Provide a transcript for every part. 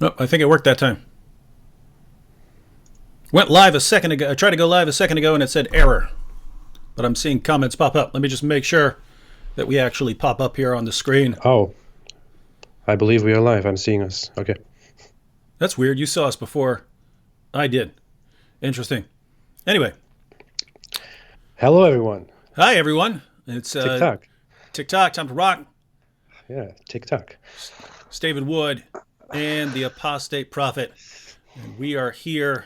Oh, I think it worked that time. Went live a second ago. I tried to go live a second ago and it said error. But I'm seeing comments pop up. Let me just make sure that we actually pop up here on the screen. Oh, I believe we are live. I'm seeing us. Okay. That's weird. You saw us before I did. Interesting. Anyway. Hello, everyone. Hi, everyone. It's TikTok. TikTok, time to rock. Yeah, TikTok. It's David Wood and the Apostate Prophet. And we are here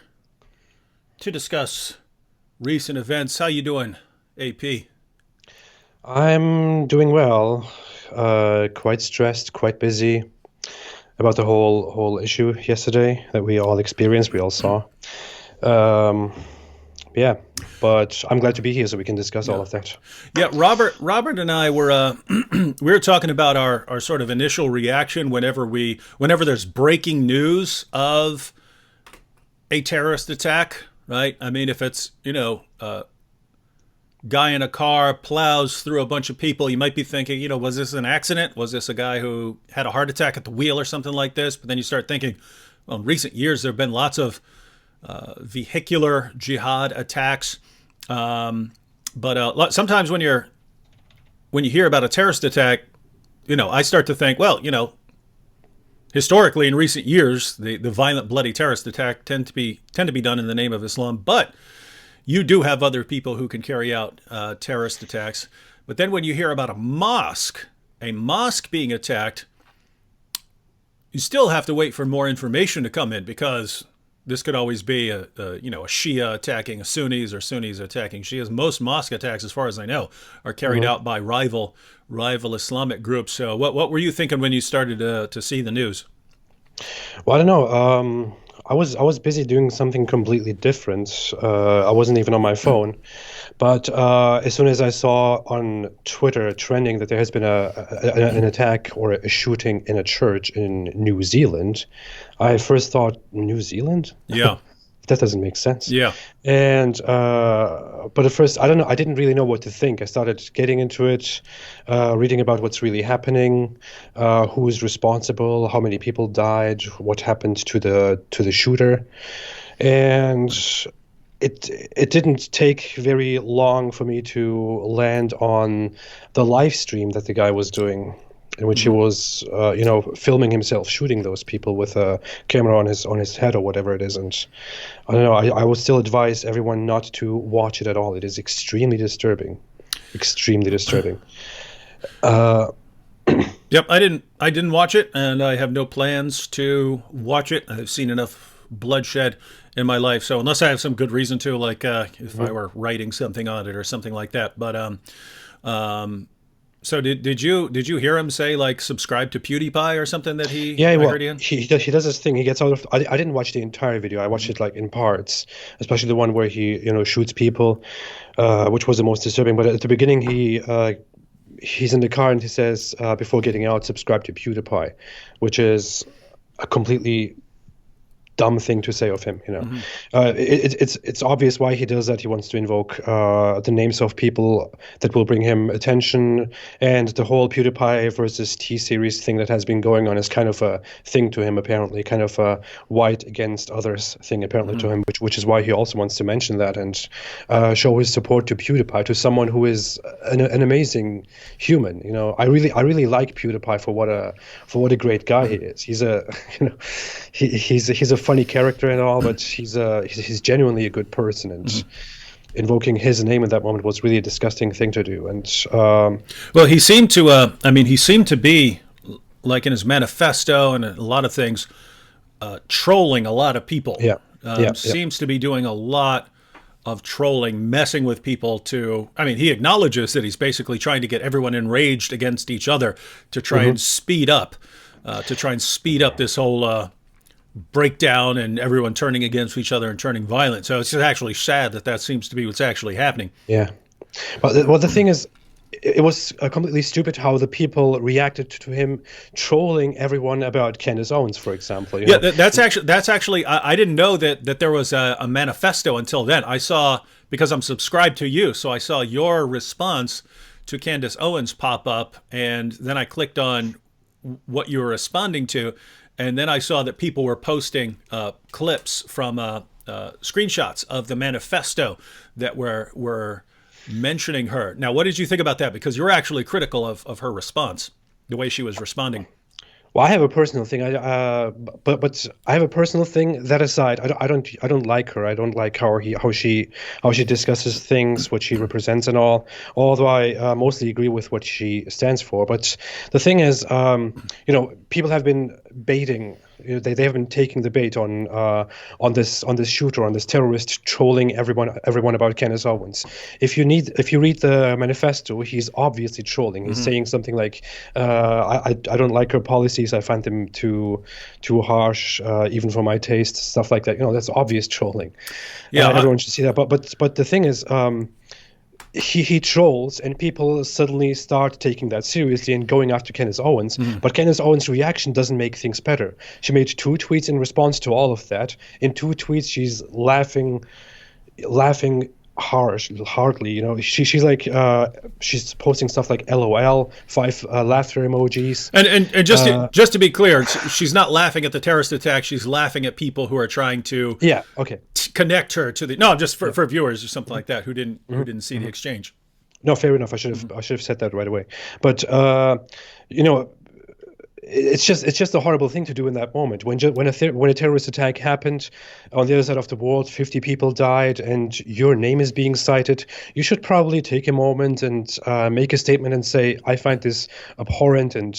to discuss recent events. How you doing, AP? I'm doing well. Quite stressed, quite busy about the whole issue yesterday that we all experienced, we all saw. Yeah, but I'm glad to be here so we can discuss all of that. Yeah, Robert and I were we were talking about our sort of initial reaction whenever there's breaking news of a terrorist attack, right? I mean, if it's, guy in a car plows through a bunch of people, you might be thinking, was this an accident? Was this a guy who had a heart attack at the wheel or something like this? But then you start thinking, well, in recent years, there have been lots of vehicular jihad attacks. But sometimes when you hear about a terrorist attack, I start to think, well, historically in recent years, the violent, bloody terrorist attack tend to be done in the name of Islam. But you do have other people who can carry out terrorist attacks. But then when you hear about a mosque being attacked, you still have to wait for more information to come in, because this could always be a Shia attacking a Sunnis or Sunnis attacking Shias. Most mosque attacks, as far as I know, are carried out by rival Islamic groups. So what were you thinking when you started to see the news? Well, I don't know. I was busy doing something completely different. I wasn't even on my phone. But as soon as I saw on Twitter trending that there has been an attack or a shooting in a church in New Zealand, I first thought, New Zealand? Yeah. That doesn't make sense. Yeah. And but at first, I don't know. I didn't really know what to think. I started getting into it, reading about what's really happening, who's responsible, how many people died, what happened to the shooter, and it didn't take very long for me to land on the live stream that the guy was doing, in which he was, filming himself shooting those people with a camera on his head or whatever it is. And I don't know. I would still advise everyone not to watch it at all. It is extremely disturbing. Extremely disturbing. Yep, I didn't watch it, and I have no plans to watch it. I've seen enough bloodshed in my life, so unless I have some good reason to, like if I were writing something on it or something like that. But so did you hear him say, like, subscribe to PewDiePie or something that he? Yeah, well, heard he does this thing. He gets out of. I didn't watch the entire video. I watched it like in parts, especially the one where he shoots people, which was the most disturbing. But at the beginning, he's in the car and he says, before getting out, subscribe to PewDiePie, which is a completely dumb thing to say of him. It's obvious why he does that. He wants to invoke the names of people that will bring him attention, and the whole PewDiePie versus T-Series thing that has been going on is kind of a thing to him, apparently, kind of a white against others thing apparently to him, which is why he also wants to mention that and show his support to PewDiePie, to someone who is an amazing human. I really like PewDiePie for what a great guy he is. He's a funny character and all, but he's genuinely a good person, and invoking his name in that moment was really a disgusting thing to do. And well, he seemed to be, like, in his manifesto and a lot of things, trolling a lot of people. Seems to be doing a lot of trolling, messing with people he acknowledges that he's basically trying to get everyone enraged against each other to try and speed up this whole breakdown and everyone turning against each other and turning violent. So it's actually sad that seems to be what's actually happening. Yeah. Well, the thing is, it was completely stupid how the people reacted to him trolling everyone about Candace Owens, for example. That's actually I didn't know that there was a manifesto until then. I saw, because I'm subscribed to you, so I saw your response to Candace Owens pop up, and then I clicked on what you were responding to, and then I saw that people were posting clips from screenshots of the manifesto that were mentioning her. Now, what did you think about that? Because you were actually critical of her response, the way she was responding. Well, I have a personal thing. But I have a personal thing. That aside, I don't like her. I don't like how she discusses things, what she represents, and all. Although I mostly agree with what she stands for. But the thing is, people have been baiting. They have been taking the bait on this shooter, on this terrorist, trolling everyone about Kenneth Owens. If you read the manifesto, he's obviously trolling. He's saying something like, I don't like her policies. I find them too harsh, even for my taste. Stuff like that. That's obvious trolling. Yeah, everyone should see that. But the thing is, he trolls, and people suddenly start taking that seriously and going after Kenneth Owens. But Kenneth Owens' reaction doesn't make things better. She made 2 tweets in response to all of that. In 2 tweets, she's laughing hardly. She's like she's posting stuff like LOL, 5 laughter emojis. And just to be clear, she's not laughing at the terrorist attack. She's laughing at people who are trying to connect her to the just for viewers or something like that who didn't see the exchange. No, fair enough. I should have said that right away. But it's just a horrible thing to do in that moment. When a terrorist attack happened on the other side of the world, 50 people died, and your name is being cited, you should probably take a moment and make a statement and say, I find this abhorrent and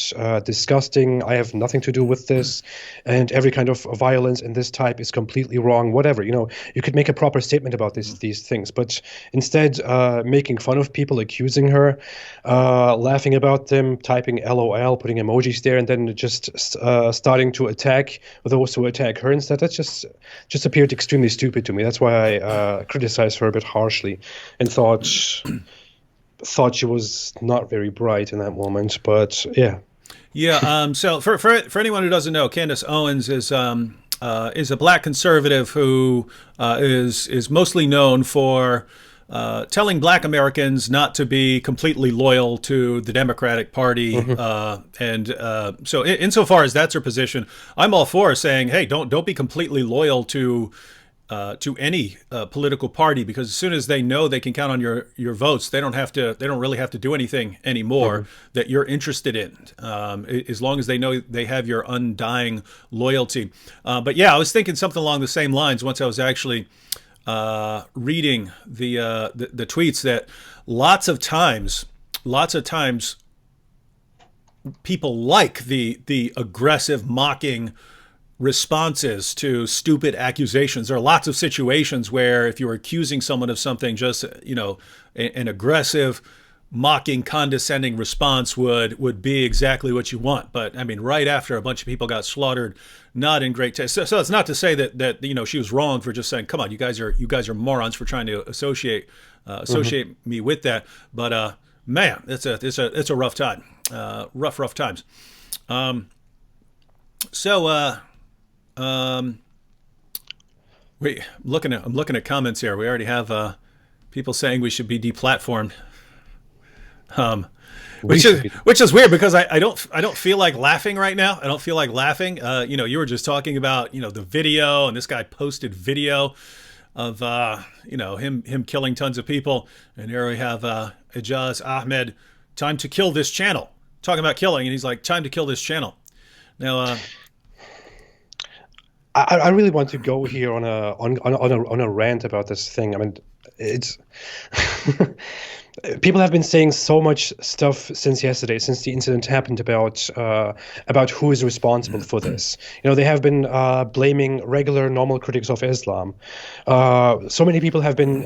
disgusting. I have nothing to do with this, and every kind of violence in this type is completely wrong. Whatever, you could make a proper statement about these things, but instead making fun of people, accusing her, laughing about them, typing LOL, putting emojis there, and then just starting to attack those who attack her instead. That just appeared extremely stupid to me. That's why I criticized her a bit harshly and thought she was not very bright in that moment. But yeah. So for anyone who doesn't know, Candace Owens is a black conservative who is mostly known for telling black Americans not to be completely loyal to the Democratic Party. So insofar as that's her position, I'm all for saying, hey, don't be completely loyal to any political party, because as soon as they know they can count on your votes, they don't really have to do anything anymore that you're interested in, as long as they know they have your undying loyalty. But yeah, I was thinking something along the same lines once I was actually reading the tweets, that lots of times people like the aggressive, mocking responses to stupid accusations. There are lots of situations where if you're accusing someone of something, just an aggressive, mocking, condescending response would be exactly what you want. But I mean, right after a bunch of people got slaughtered, not in great taste. So it's not to say that she was wrong for just saying, "Come on, you guys are morons for trying to associate me with that." But man, it's a rough time, rough times. I'm looking at comments here. We already have people saying we should be deplatformed. Which is weird, because I don't feel like laughing right now. I don't feel like laughing. You were just talking about the video, and this guy posted video of him killing tons of people, and here we have Ijaz Ahmed, time to kill this channel, talking about killing, and he's like, time to kill this channel. Now, I really want to go here on a rant about this thing. I mean, it's people have been saying so much stuff since yesterday, since the incident happened, about who is responsible for this. They have been blaming regular, normal critics of Islam. So many people have been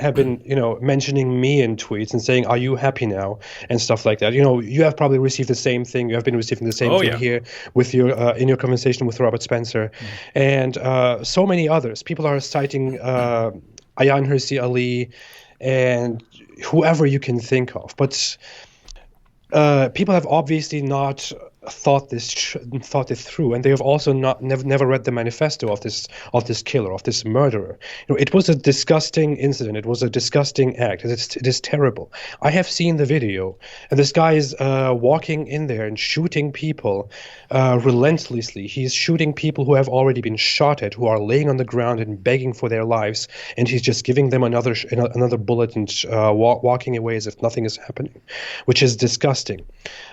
mentioning me in tweets and saying, "Are you happy now?" and stuff like that. You have probably received the same thing. You have been receiving the same thing here with your in your conversation with Robert Spencer, and so many others. People are citing Ayan Hirsi Ali and whoever you can think of. But people have obviously not thought it through, and they have also never read the manifesto of this killer, of this murderer. It was a disgusting incident. It was a disgusting act. It is terrible. I have seen the video, and this guy is walking in there and shooting people relentlessly. He's shooting people who have already been shot at, who are laying on the ground and begging for their lives, and he's just giving them another bullet and walking away as if nothing is happening, which is disgusting.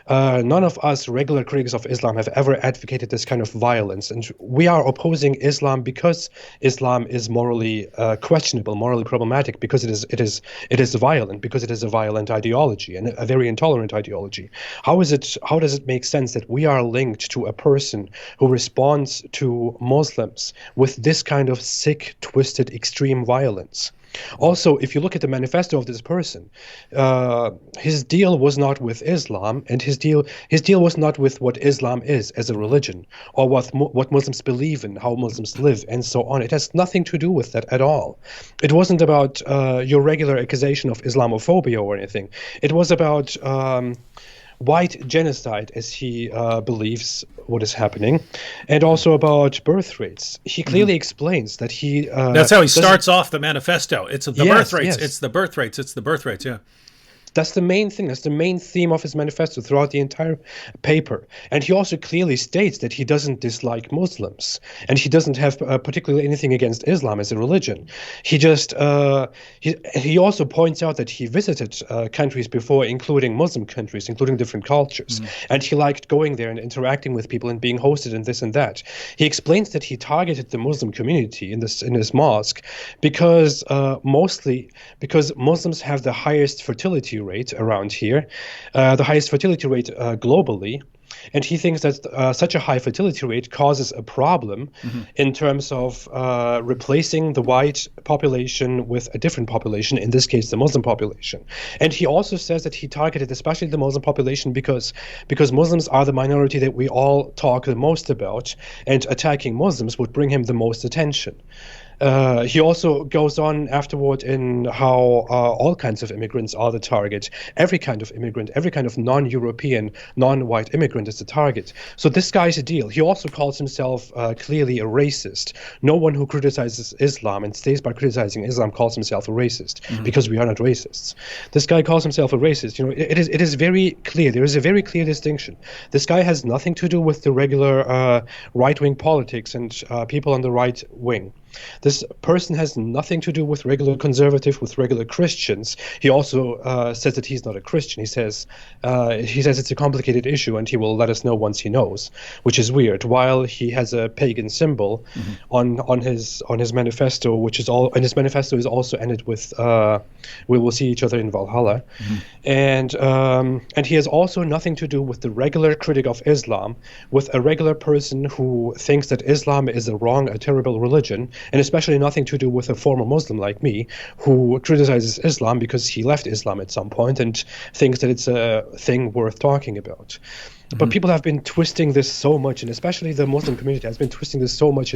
None of us regular critics of Islam have ever advocated this kind of violence, and we are opposing Islam because Islam is morally questionable, morally problematic, because it is violent, because it is a violent ideology and a very intolerant ideology. How does it make sense that we are linked to a person who responds to Muslims with this kind of sick, twisted, extreme violence? Also, if you look at the manifesto of this person, his deal was not with Islam, and his deal was not with what Islam is as a religion, or what Muslims believe in, how Muslims live, and so on. It has nothing to do with that at all. It wasn't about your regular accusation of Islamophobia or anything. It was about white genocide, as he believes what is happening, and also about birth rates. He clearly explains that he... That's how he starts off the manifesto. It's the birth rates. Yes. It's the birth rates. It's the birth rates, yeah. That's the main thing. That's the main theme of his manifesto throughout the entire paper. And he also clearly states that he doesn't dislike Muslims, and he doesn't have particularly anything against Islam as a religion. He just he also points out that he visited countries before, including Muslim countries, including different cultures, and he liked going there and interacting with people and being hosted and this and that. He explains that he targeted the Muslim community in his mosque because mostly because Muslims have the highest fertility rate around here, the highest fertility rate globally. And he thinks that such a high fertility rate causes a problem in terms of replacing the white population with a different population, in this case, the Muslim population. And he also says that he targeted especially the Muslim population because Muslims are the minority that we all talk the most about, and attacking Muslims would bring him the most attention. He also goes on afterward in how all kinds of immigrants are the target. Every kind of immigrant, every kind of non-European, non-white immigrant is the target. So this guy's a deal. He also calls himself clearly a racist. No one who criticizes Islam and stays by criticizing Islam calls himself a racist, because we are not racists. This guy calls himself a racist. It is very clear. There is a very clear distinction. This guy has nothing to do with the regular right-wing politics and people on the right wing. This person has nothing to do with regular conservative, with regular Christians. He also says that he's not a Christian. He says it's a complicated issue, and he will let us know once he knows, which is weird. While he has a pagan symbol on his manifesto, and his manifesto is also ended with "We will see each other in Valhalla," and he has also nothing to do with the regular critic of Islam, with a regular person who thinks that Islam is a terrible religion. And especially nothing to do with a former Muslim like me, who criticizes Islam because he left Islam at some point and thinks that it's a thing worth talking about. But people have been twisting this so much, and especially the Muslim community has been twisting this so much,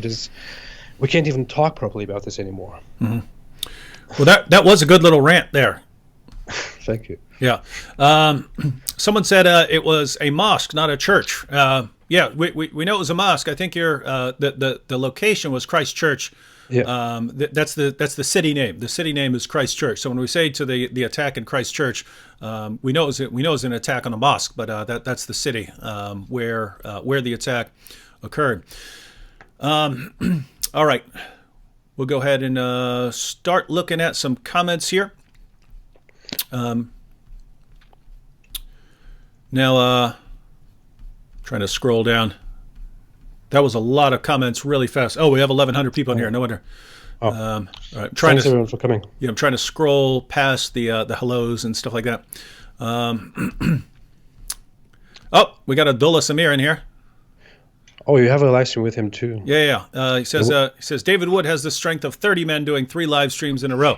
we can't even talk properly about this anymore. Well, that was a good little rant there. Thank you. Yeah. Someone said it was a mosque, not a church. Yeah, we know it was a mosque. I think the location was Christchurch. Yeah. That's the city name. The city name is Christchurch. So when we say to the attack in Christchurch, we know it's an attack on a mosque, but that's the city where the attack occurred. All right, we'll go ahead and start looking at some comments here. Now, trying to scroll down. That was a lot of comments really fast. Oh, we have 1,100 people in here. No wonder. Oh. All right. Thanks everyone for coming. Yeah, I'm trying to scroll past the hellos and stuff like that. Oh, we got Abdullah Samir in here. Oh, you have a live stream with him too. Yeah. He says David Wood has the strength of 30 men doing 3 live streams in a row.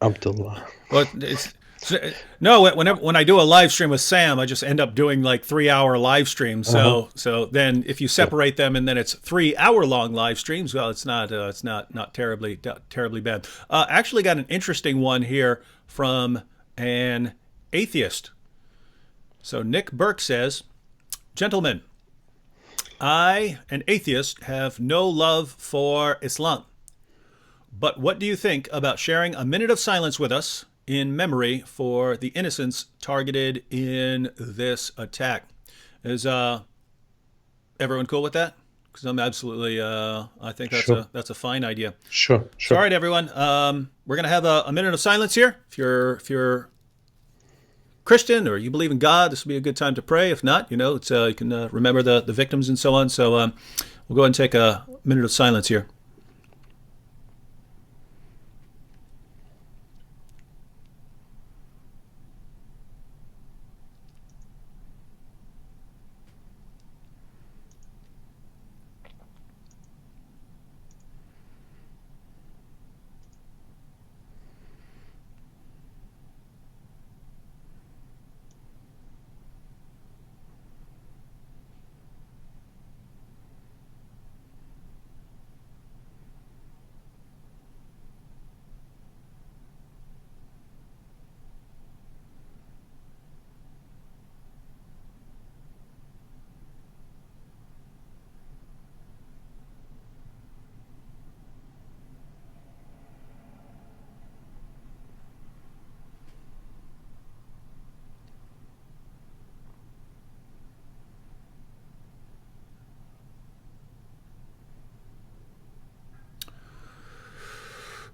Abdullah. Well, when I do a live stream with Sam, I just end up doing like 3-hour live streams. So then if you separate them and then it's 3-hour-long live streams, well, it's not terribly bad. Actually got an interesting one here from an atheist. So Nick Burke says, "Gentlemen, I, an atheist, have no love for Islam. But what do you think about sharing a minute of silence with us in memory for the innocents targeted in this attack?" Is everyone cool with that? Because I'm absolutely, I think Sure, that's a fine idea. sure, So, all sure. right, everyone, we're gonna have a minute of silence here. If you're Christian or you believe in God, this would be a good time to pray. If not, it's you can remember the victims and so on. So, we'll go ahead and take a minute of silence here.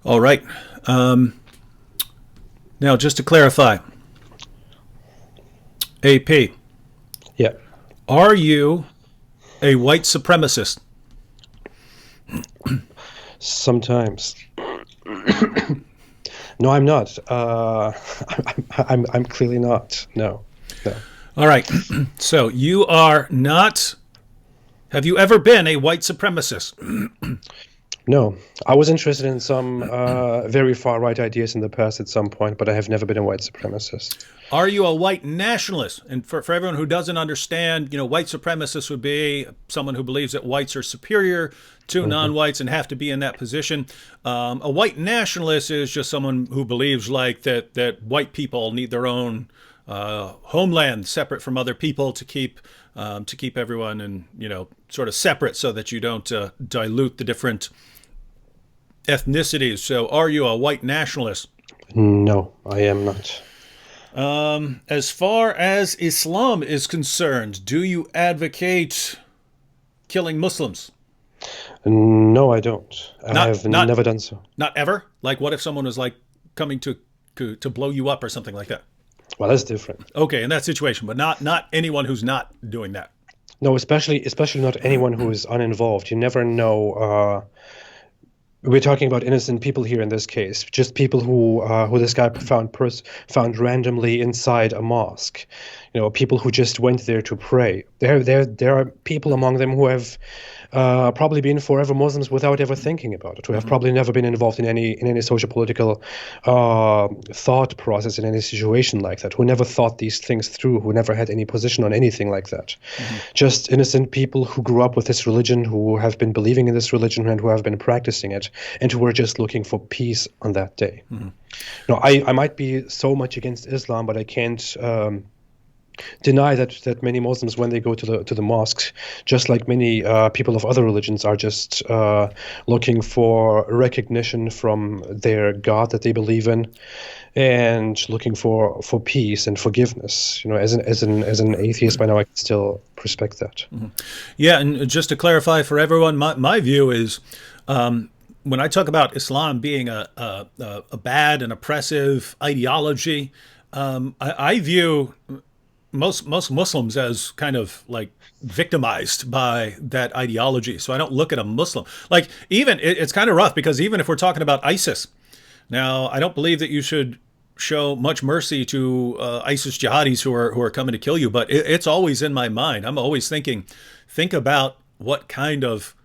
All right. Now, just to clarify, AP, Yeah, are you a white supremacist? sometimes. No, I'm not. I'm clearly not. No, no. All right. So you are not. Have you ever been a white supremacist? No, I was interested in some very far right ideas in the past at some point, but I have never been a white supremacist. Are you a white nationalist? And for everyone who doesn't understand, white supremacist would be someone who believes that whites are superior to non-whites and have to be in that position. A white nationalist is just someone who believes like that white people need their own homeland separate from other people to keep everyone and sort of separate so that you don't dilute the different ethnicities. So, are you a white nationalist? No, I am not. As far as Islam is concerned, do you advocate killing Muslims? No, I don't. I Not have not never done so. not ever. Like, what if someone was like coming to blow you up or something like that? Well, that's different. Okay, in that situation, but not anyone who's not doing that. No, especially not anyone who is uninvolved. You never know. We're talking about innocent people here in this case, just people who this guy found randomly inside a mosque. People who just went there to pray. There are people among them who have probably been forever Muslims without ever thinking about it, who have probably never been involved in any social political thought process in any situation like that, who never thought these things through, who never had any position on anything like that. Just innocent people who grew up with this religion, who have been believing in this religion and who have been practicing it, and who were just looking for peace on that day. I might be so much against Islam, but I can't deny that many Muslims, when they go to the mosques, just like many people of other religions, are just looking for recognition from their God that they believe in, and looking for peace and forgiveness. As an atheist, by now I can still respect that. Yeah, and just to clarify for everyone, my view is when I talk about Islam being a bad and oppressive ideology, I view most Muslims as kind of like victimized by that ideology. So I don't look at a Muslim like even it's kind of rough because even if we're talking about ISIS, now I don't believe that you should show much mercy to ISIS jihadis who are coming to kill you. But it's always in my mind. I'm always think about what kind of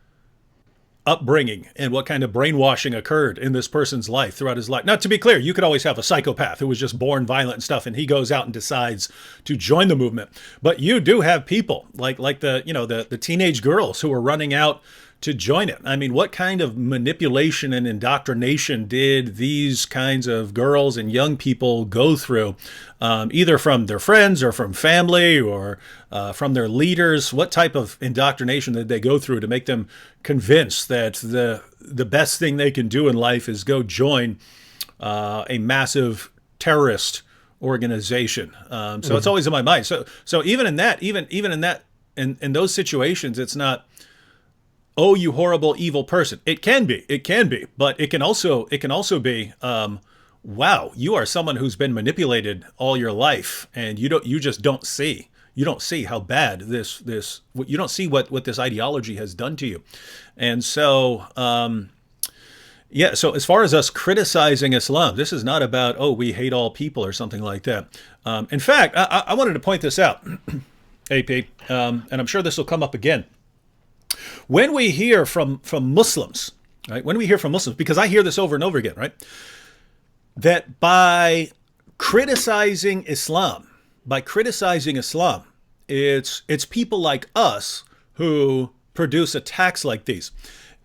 upbringing and what kind of brainwashing occurred in this person's life throughout his life. Now, to be clear, you could always have a psychopath who was just born violent and stuff, and he goes out and decides to join the movement. But you do have people like the teenage girls who are running out to join it. I mean, what kind of manipulation and indoctrination did these kinds of girls and young people go through, either from their friends or from family or from their leaders? What type of indoctrination did they go through to make them convinced that the best thing they can do in life is go join a massive terrorist organization? So it's always in my mind. So even in that, even in that, in those situations, it's not, oh, you horrible, evil person. It can be, but it can also be, wow, you are someone who's been manipulated all your life, and you just don't see how bad you don't see what this ideology has done to you. And so, yeah, so as far as us criticizing Islam, this is not about, oh, we hate all people or something like that. In fact, I wanted to point this out, AP, and I'm sure this will come up again. When we hear from Muslims, right? When we hear from Muslims, because I hear this over and over again, right? That by criticizing Islam, it's people like us who produce attacks like these.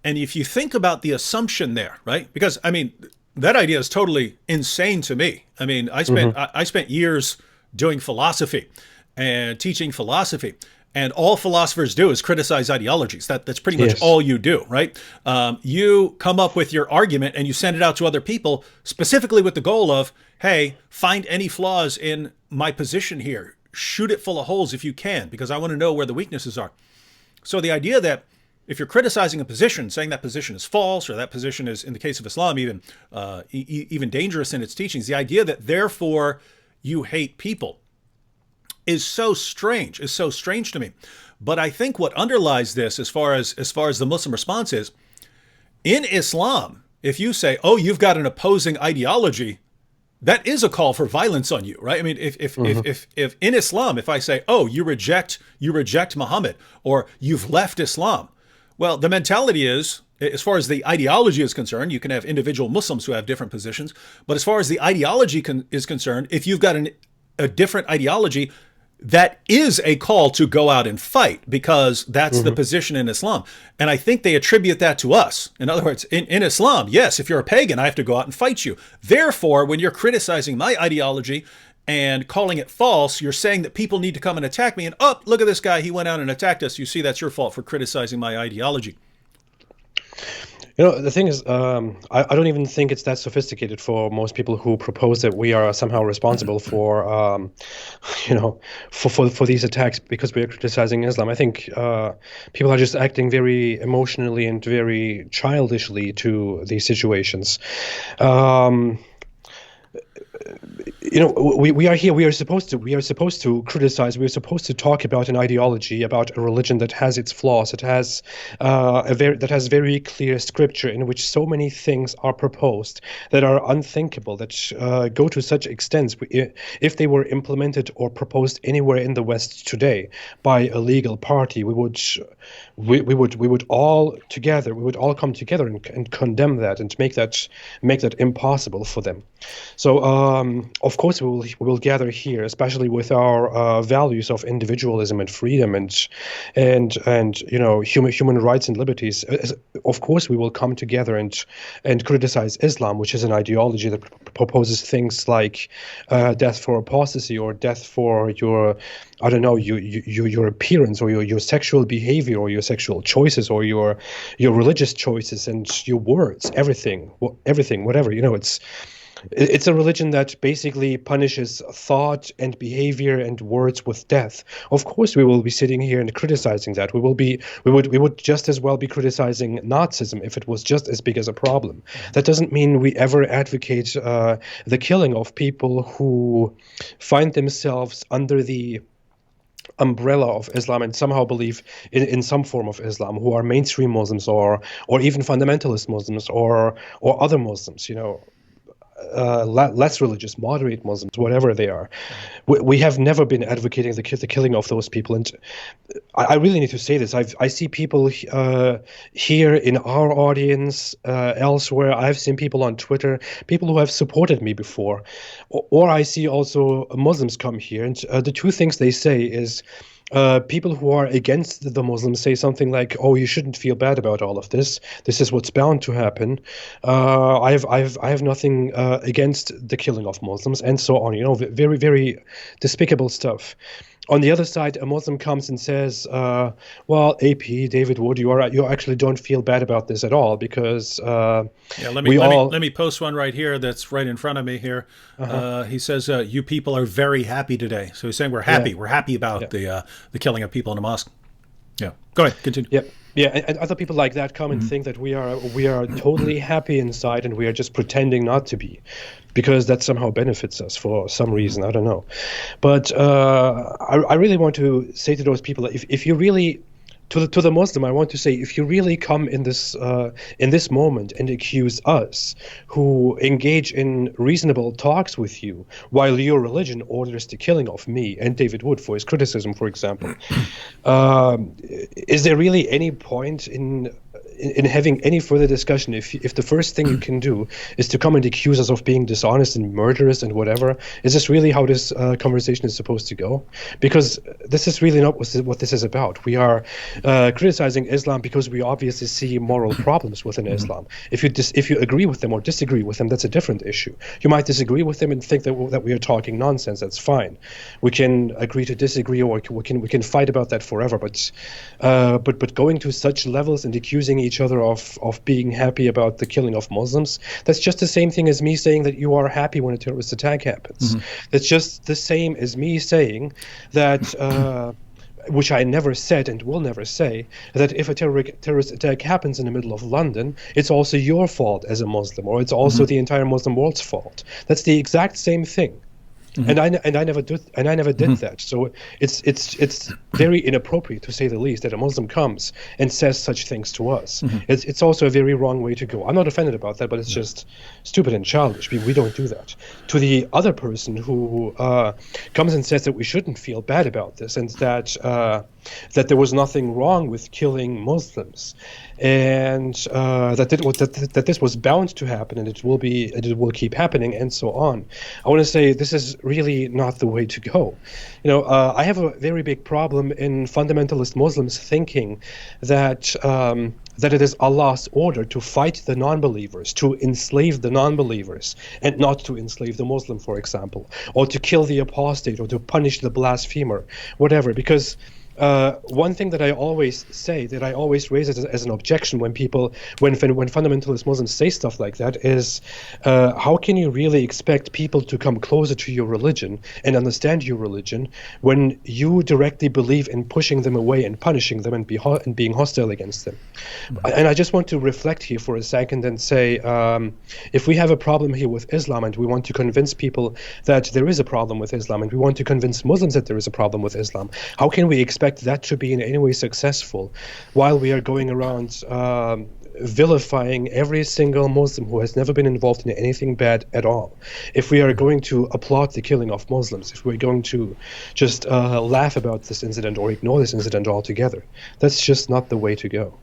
And if you think about the assumption there, right? Because I mean, that idea is totally insane to me. I mean, I spent years doing philosophy and teaching philosophy, and all philosophers do is criticize ideologies. That's pretty much all you do, right? You come up with your argument and you send it out to other people specifically with the goal of, hey, find any flaws in my position here. Shoot it full of holes if you can, because I want to know where the weaknesses are. So the idea that if you're criticizing a position, saying that position is false, or that position is, in the case of Islam, even dangerous in its teachings, the idea that therefore you hate people is so strange to me. But I think what underlies this, as far as the Muslim response is, in Islam, if you say, oh, you've got an opposing ideology, that is a call for violence on you, right? I mean, if in Islam, if I say, oh, you reject Muhammad, or you've left Islam, well, the mentality is, as far as the ideology is concerned, you can have individual Muslims who have different positions, but as far as the ideology is concerned, if you've got a different ideology, that is a call to go out and fight, because that's the position in Islam. And I think they attribute that to us. In other words, in Islam, yes, if you're a pagan, I have to go out and fight you. Therefore, when you're criticizing my ideology and calling it false, you're saying that people need to come and attack me. And, oh, look at this guy, he went out and attacked us. You see, that's your fault for criticizing my ideology. You know, the thing is, I don't even think it's that sophisticated for most people who propose that we are somehow responsible for, for these attacks because we are criticizing Islam. I think people are just acting very emotionally and very childishly to these situations. We are here. We are supposed to criticize. We are supposed to talk about an ideology, about a religion that has its flaws. It has that has very clear scripture in which so many things are proposed that are unthinkable, that go to such extents if they were implemented or proposed anywhere in the West today by a legal party. We would all come together and condemn that and make that impossible for them. So of course we will gather here, especially with our values of individualism and freedom and human rights and liberties. Of course we will come together and criticize Islam, which is an ideology that proposes things like death for apostasy, or death for your appearance, or your sexual behavior, or your sexual choices, or your religious choices, and your words, everything, whatever. It's a religion that basically punishes thought and behavior and words with death. Of course, we will be sitting here and criticizing that. We would just as well be criticizing Nazism if it was just as big as a problem. That doesn't mean we ever advocate the killing of people who find themselves under the umbrella of Islam and somehow believe in some form of Islam, who are mainstream Muslims or even fundamentalist Muslims or other Muslims, less religious, moderate Muslims, whatever they are. We have never been advocating the killing of those people. And I really need to say this. I see people here in our audience, elsewhere. I've seen people on Twitter, people who have supported me before. Or I see also Muslims come here. And the two things they say is, people who are against the Muslims say something like, "Oh, you shouldn't feel bad about all of this. This is what's bound to happen. I have nothing against the killing of Muslims," and so on. You know, very, very despicable stuff. On the other side, a Muslim comes and says, "Well, AP David Wood, you actually don't feel bad about this at all because Yeah, let me we let me all." let me post one right here. That's right in front of me here. He says, "You people are very happy today." So he's saying we're happy. Yeah, We're happy about yeah. the killing of people in the mosque. Yeah, go ahead, continue. Yeah, yeah, and other people like that come and think that we are totally happy inside, and we are just pretending not to be, because that somehow benefits us for some reason. I don't know, but I really want to say to those people, if you really, to the Muslim, I want to say, if you really come in this moment and accuse us, who engage in reasonable talks with you, while your religion orders the killing of me and David Wood for his criticism, for example, is there really any point in having any further discussion if the first thing you can do is to come and accuse us of being dishonest and murderous and whatever? Is this really how this conversation is supposed to go? Because this is really not what this is about. We are criticizing Islam because we obviously see moral problems within Islam. If you agree with them or disagree with them, that's a different issue. You might disagree with them and think that we are talking nonsense. That's fine. We can agree to disagree, or we can fight about that forever. But going to such levels and accusing each other of being happy about the killing of Muslims, that's just the same thing as me saying that you are happy when a terrorist attack happens. That's just the same as me saying that, which I never said and will never say, that if a terrorist attack happens in the middle of London, it's also your fault as a Muslim, or it's also the entire Muslim world's fault. That's the exact same thing. And I never did that. So it's very inappropriate, to say the least, that a Muslim comes and says such things to us. It's also a very wrong way to go. I'm not offended about that, but it's just stupid and childish. We don't do that. To the other person who comes and says that we shouldn't feel bad about this, and that there was nothing wrong with killing Muslims, and that this was bound to happen, and it will keep happening, and so on. I want to say this is really not the way to go. You know, I have a very big problem in fundamentalist Muslims thinking that it is Allah's order to fight the non-believers, to enslave the non-believers, and not to enslave the Muslim, for example, or to kill the apostate, or to punish the blasphemer, whatever. Because one thing that I always say, that I always raise it as an objection when fundamentalist Muslims say stuff like that, is how can you really expect people to come closer to your religion and understand your religion when you directly believe in pushing them away and punishing them and being hostile against them? And I just want to reflect here for a second and say, if we have a problem here with Islam, and we want to convince people that there is a problem with Islam, and we want to convince Muslims that there is a problem with Islam, how can we expect that to be in any way successful while we are going around vilifying every single Muslim who has never been involved in anything bad at all? If we are going to applaud the killing of Muslims, if we're going to just laugh about this incident or ignore this incident altogether, that's just not the way to go.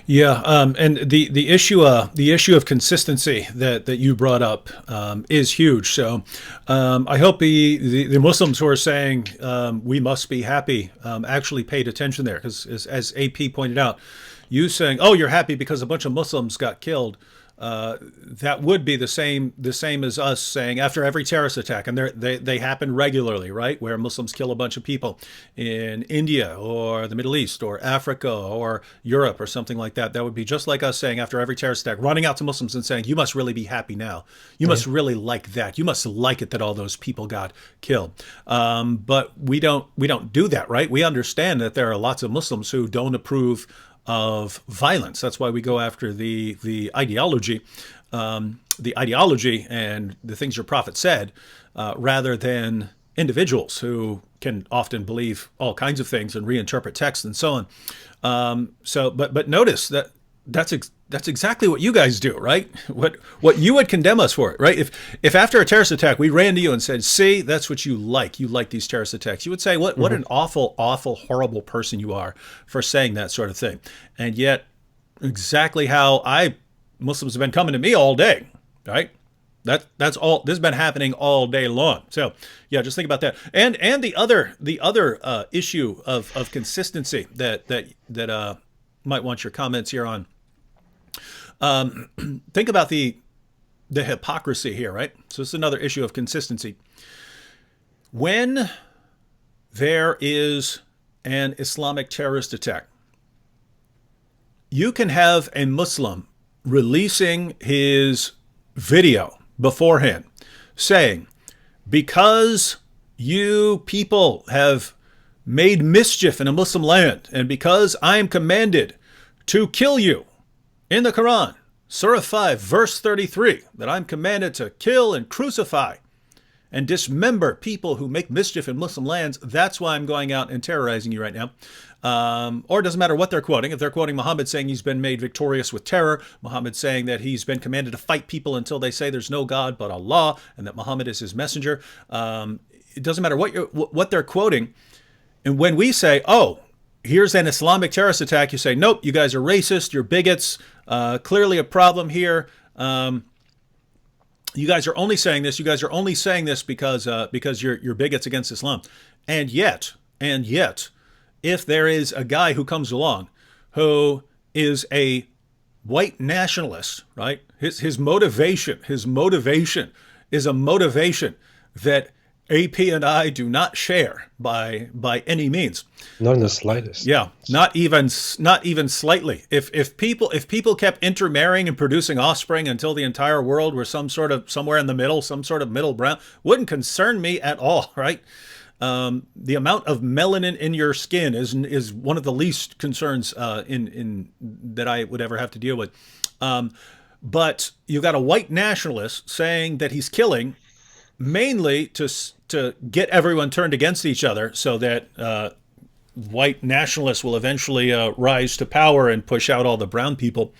Yeah, and the issue of consistency that you brought up is huge. So I hope the Muslims who are saying we must be happy actually paid attention there, because as AP pointed out, you saying, "Oh, you're happy because a bunch of Muslims got killed." That would be the same as us saying after every terrorist attack, and they happen regularly, right? Where Muslims kill a bunch of people in India or the Middle East or Africa or Europe or something like that. That would be just like us saying after every terrorist attack, running out to Muslims and saying, "You must really be happy now. You must really like that. You must like it that all those people got killed." But we don't do that, right? We understand that there are lots of Muslims who don't approve of violence. That's why we go after the ideology and the things your prophet said, rather than individuals who can often believe all kinds of things and reinterpret text and so on. But notice that that's exactly what you guys do, right? What you would condemn us for it, right? If after a terrorist attack we ran to you and said, "See, that's what you like. You like these terrorist attacks," you would say, "What an awful, horrible person you are for saying that sort of thing." And yet, exactly how Muslims have been coming to me all day, right? That's all. This has been happening all day long. So yeah, just think about that. And the other issue of consistency that might want your comments here on. Think about the hypocrisy here, right? So this is another issue of consistency. When there is an Islamic terrorist attack, you can have a Muslim releasing his video beforehand saying, because you people have made mischief in a Muslim land, and because I am commanded to kill you in the Quran, Surah 5, verse 33, that I'm commanded to kill and crucify and dismember people who make mischief in Muslim lands. That's why I'm going out and terrorizing you right now. Or it doesn't matter what they're quoting. If they're quoting Muhammad saying he's been made victorious with terror, Muhammad saying that he's been commanded to fight people until they say there's no God but Allah, and that Muhammad is his messenger. It doesn't matter what they're quoting. And when we say, oh, here's an Islamic terrorist attack, you say, nope, you guys are racist, you're bigots, clearly a problem here. You guys are only saying this. You guys are only saying this because you're bigots against Islam. And yet, if there is a guy who comes along who is a white nationalist, right? His motivation is a motivation that AP and I do not share by any means. Not in the slightest. Yeah, not even slightly. If people kept intermarrying and producing offspring until the entire world were somewhere in the middle, some sort of middle ground, wouldn't concern me at all, right? The amount of melanin in your skin is one of the least concerns in that I would ever have to deal with. But you've got a white nationalist saying that he's killing mainly to get everyone turned against each other, so that white nationalists will eventually rise to power and push out all the brown people.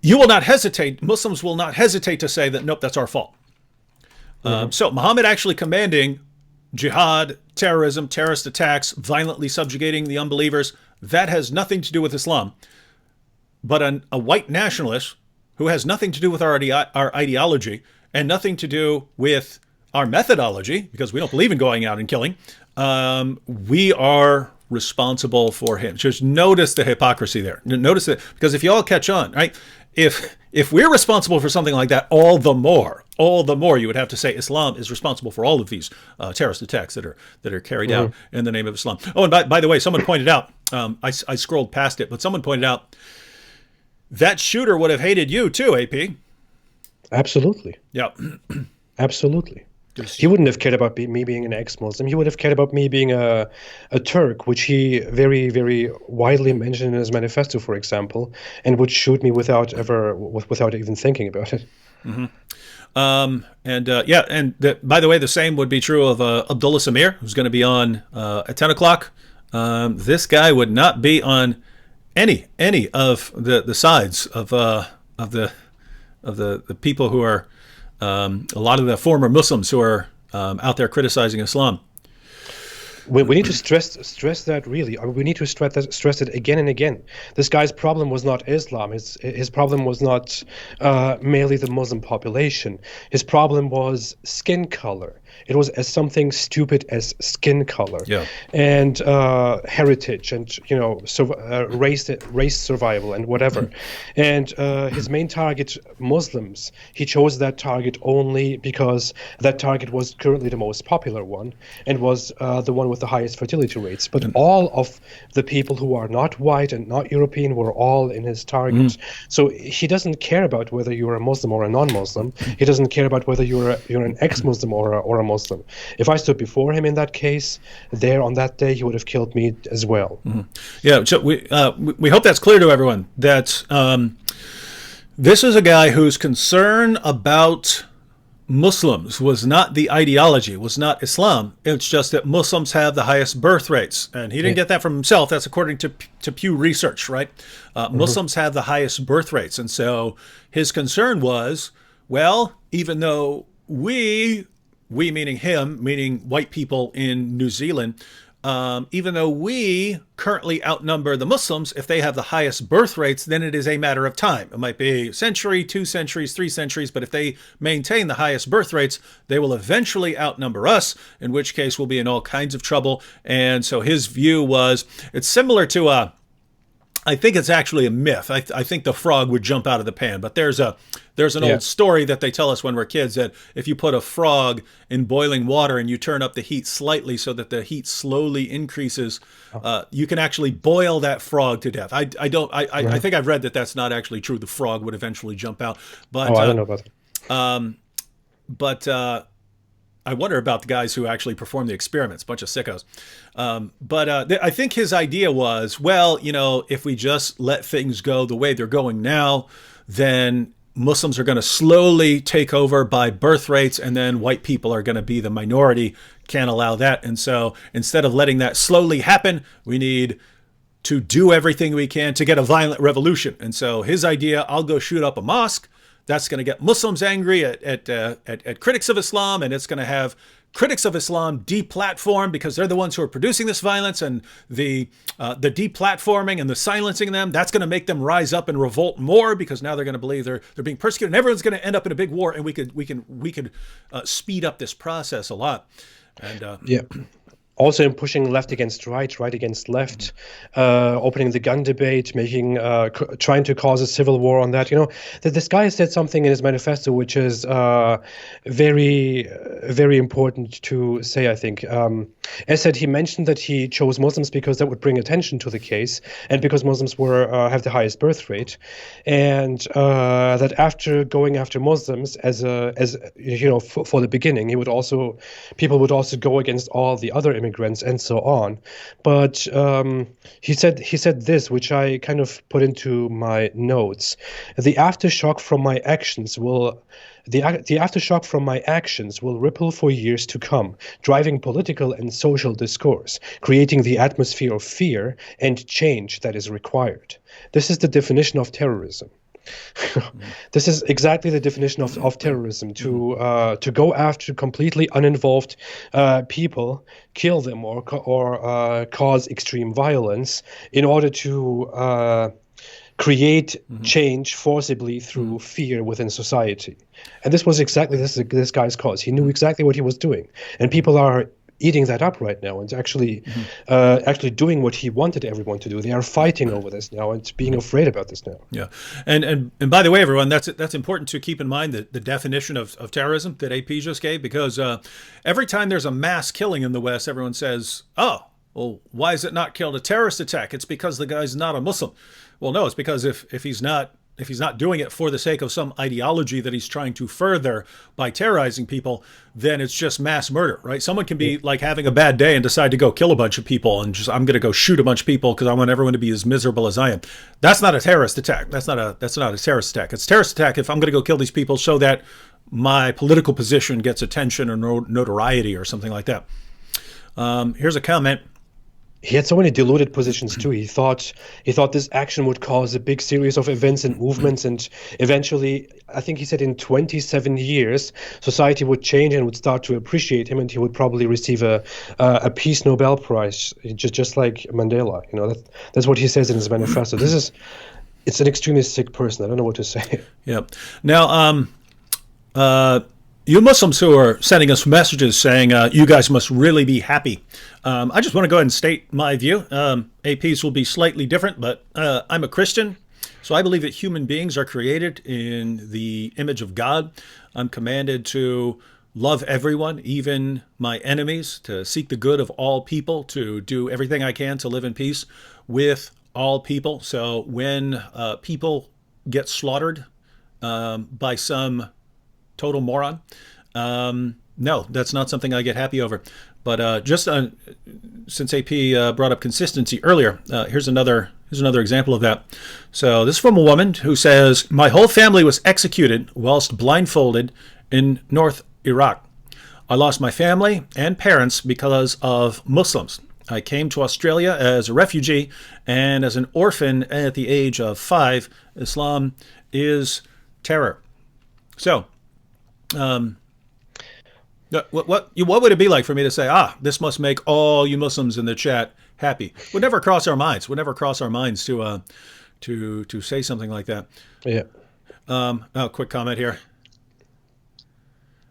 You will not hesitate. Muslims will not hesitate to say that, nope, that's our fault. So Muhammad actually commanding jihad, terrorism, terrorist attacks, violently subjugating the unbelievers, that has nothing to do with Islam. But a white nationalist who has nothing to do with our ideology and nothing to do with our methodology, because we don't believe in going out and killing, we are responsible for him. Just notice the hypocrisy there. Notice it, because if you all catch on, right? If we're responsible for something like that, all the more you would have to say Islam is responsible for all of these terrorist attacks that are carried out in the name of Islam. Oh, and by the way, someone pointed out, I scrolled past it, but someone pointed out that shooter would have hated you too, AP. Absolutely. Yeah. Absolutely. He wouldn't have cared about me being an ex-Muslim. He would have cared about me being a Turk, which he very, very widely mentioned in his manifesto, for example, and would shoot me without even thinking about it. Mm-hmm. By the way, the same would be true of Abdullah Samir, who's going to be on at 10 o'clock. This guy would not be on any of the sides of the people who are a lot of the former Muslims who are out there criticizing Islam. We need to stress that, really. We need to stress it again and again. This guy's problem was not Islam. His problem was not merely the Muslim population. His problem was skin color. It was as something stupid as skin color, and heritage, and race survival, and whatever. And his main target, Muslims, he chose that target only because that target was currently the most popular one, and was the one with the highest fertility rates. But all of the people who are not white and not European were all in his target. So he doesn't care about whether you're a Muslim or a non-Muslim. He doesn't care about whether you're an ex-Muslim or a Muslim. If I stood before him in that case, there on that day, he would have killed me as well. Yeah, so we hope that's clear to everyone that this is a guy whose concern about Muslims was not the ideology, was not Islam. It's just that Muslims have the highest birth rates. And he didn't get that from himself. That's according to Pew Research, right? Muslims have the highest birth rates. And so his concern was, well, even though we meaning him, meaning white people in New Zealand, even though we currently outnumber the Muslims, if they have the highest birth rates, then it is a matter of time. It might be a century, 2 centuries, 3 centuries, but if they maintain the highest birth rates, they will eventually outnumber us, in which case we'll be in all kinds of trouble. And so his view was, it's similar to I think it's actually a myth. I think the frog would jump out of the pan, but there's an old story that they tell us when we're kids that if you put a frog in boiling water and you turn up the heat slightly so that the heat slowly increases, you can actually boil that frog to death. I think I've read that that's not actually true. The frog would eventually jump out. But I don't know about that. But I wonder about the guys who actually perform the experiments, bunch of sickos. But I think his idea was, well, if we just let things go the way they're going now, then Muslims are going to slowly take over by birth rates, and then white people are going to be the minority. Can't allow that. And so instead of letting that slowly happen, we need to do everything we can to get a violent revolution. And so his idea, I'll go shoot up a mosque. That's going to get Muslims angry at critics of Islam, and it's going to have critics of Islam deplatformed because they're the ones who are producing this violence, and the deplatforming and the silencing them, that's going to make them rise up and revolt more because now they're going to believe they're being persecuted, and everyone's going to end up in a big war, and we could speed up this process a lot. And yeah. Also in pushing left against right, right against left, opening the gun debate, trying to cause a civil war on that. This guy said something in his manifesto which is very, very important to say, I think. As said, he mentioned that he chose Muslims because that would bring attention to the case, and because Muslims have the highest birth rate, and that after going after Muslims for the beginning, people would also go against all the other immigrants and so on. But he said this, which I kind of put into my notes: the aftershock from my actions will ripple for years to come, driving political and social discourse, creating the atmosphere of fear and change that is required. This is the definition of terrorism. This is exactly the definition of terrorism: to go after completely uninvolved people, kill them, or cause extreme violence in order to create change forcibly through fear within society. And this was exactly this guy's cause. He knew exactly what he was doing, and people are eating that up right now and actually doing what he wanted everyone to do. They are fighting over this now and being afraid about this now. Yeah, and by the way, everyone, that's important to keep in mind, the definition of terrorism that AP just gave, because every time there's a mass killing in the West, everyone says, oh, well, why is it not killed a terrorist attack? It's because the guy's not a Muslim. Well, no, it's because if he's not doing it for the sake of some ideology that he's trying to further by terrorizing people, then it's just mass murder, right? Someone can be like having a bad day and decide to go kill a bunch of people and I'm going to go shoot a bunch of people because I want everyone to be as miserable as I am. That's not a terrorist attack. That's not a terrorist attack. It's a terrorist attack if I'm going to go kill these people so that my political position gets attention or notoriety or something like that. Here's a comment. He had so many deluded positions too. He thought this action would cause a big series of events and movements, and eventually, I think he said in 27 years, society would change and would start to appreciate him, and he would probably receive a Peace Nobel Prize, just like Mandela. That's what he says in his manifesto. It's an extremely sick person. I don't know what to say. Yeah. Now, you Muslims who are sending us messages saying you guys must really be happy. I just want to go ahead and state my view. APs will be slightly different, but I'm a Christian, so I believe that human beings are created in the image of God. I'm commanded to love everyone, even my enemies, to seek the good of all people, to do everything I can to live in peace with all people. So when people get slaughtered by some total moron, no, that's not something I get happy over. But since AP brought up consistency earlier, here's another example of that. So this is from a woman who says, my whole family was executed whilst blindfolded in North Iraq. I lost my family and parents because of Muslims. I came to Australia as a refugee and as an orphan at the age of 5. Islam is terror. So, What would it be like for me to say, this must make all you Muslims in the chat happy? Would never cross our minds. Would never cross our minds to say something like that. Yeah. Quick comment here.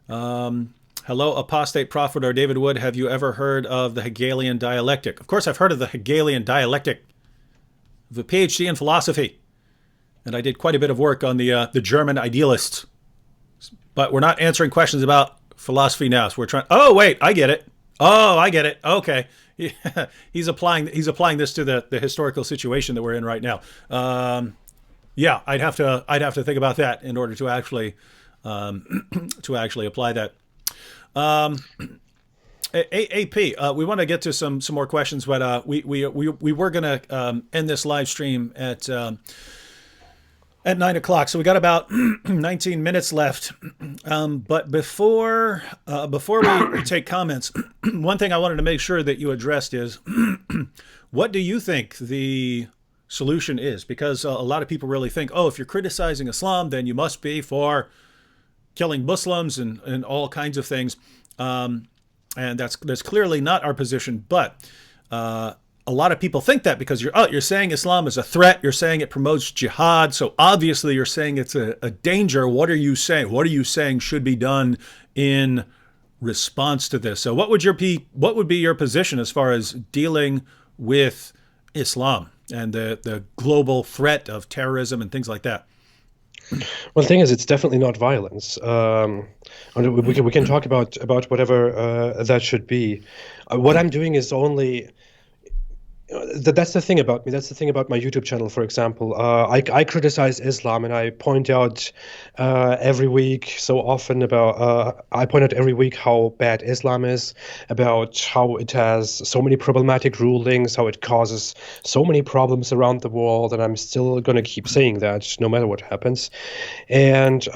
Hello, Apostate Prophet or David Wood. Have you ever heard of the Hegelian dialectic? Of course, I've heard of the Hegelian dialectic. The PhD in philosophy, and I did quite a bit of work on the German idealists. But we're not answering questions about philosophy now. So we're trying. Oh wait, I get it. Oh, I get it. Okay, he's applying this to the historical situation that we're in right now. Yeah, I'd have to think about that in order to actually apply that. AP, we want to get to some more questions, but we were gonna end this live stream at 9 o'clock, so we got about 19 minutes left. But before we take comments, one thing I wanted to make sure that you addressed is what do you think the solution is? Because a lot of people really think, if you're criticizing Islam, then you must be for killing Muslims and all kinds of things. And that's clearly not our position. But a lot of people think that because you're saying Islam is a threat. You're saying it promotes jihad. So obviously you're saying it's a danger. What are you saying? What are you saying should be done in response to this? So what would be your position as far as dealing with Islam and the global threat of terrorism and things like that? Well, the thing is, it's definitely not violence. We can talk about whatever that should be. What I'm doing is only. That's the thing about me. That's the thing about my YouTube channel, for example. I criticize Islam and I point out every week so often about I point out every week how bad Islam is, about how it has so many problematic rulings, how it causes so many problems around the world, and I'm still going to keep saying that no matter what happens. And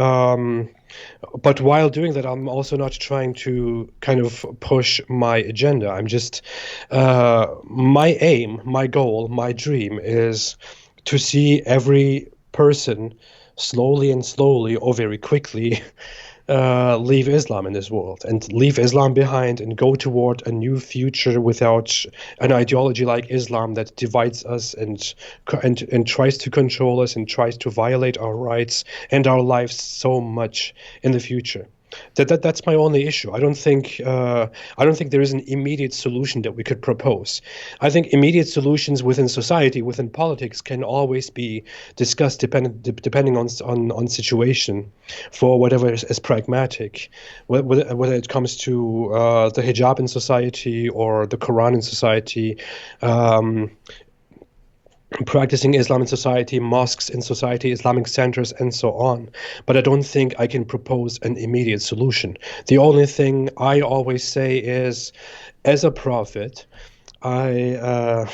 but while doing that, I'm also not trying to kind of push my agenda. I'm just, my aim, my goal, my dream is to see every person slowly or very quickly leave Islam in this world and leave Islam behind and go toward a new future without an ideology like Islam that divides us and tries to control us and tries to violate our rights and our lives so much in the future. That's my only issue. I don't think there is an immediate solution that we could propose. I think immediate solutions within society, within politics, can always be discussed depending on situation, for whatever is pragmatic. Whether it comes to the hijab in society or the Quran in society. Practicing Islam in society, mosques in society, Islamic centers, and so on. But I don't think I can propose an immediate solution. The only thing I always say is, as a prophet, I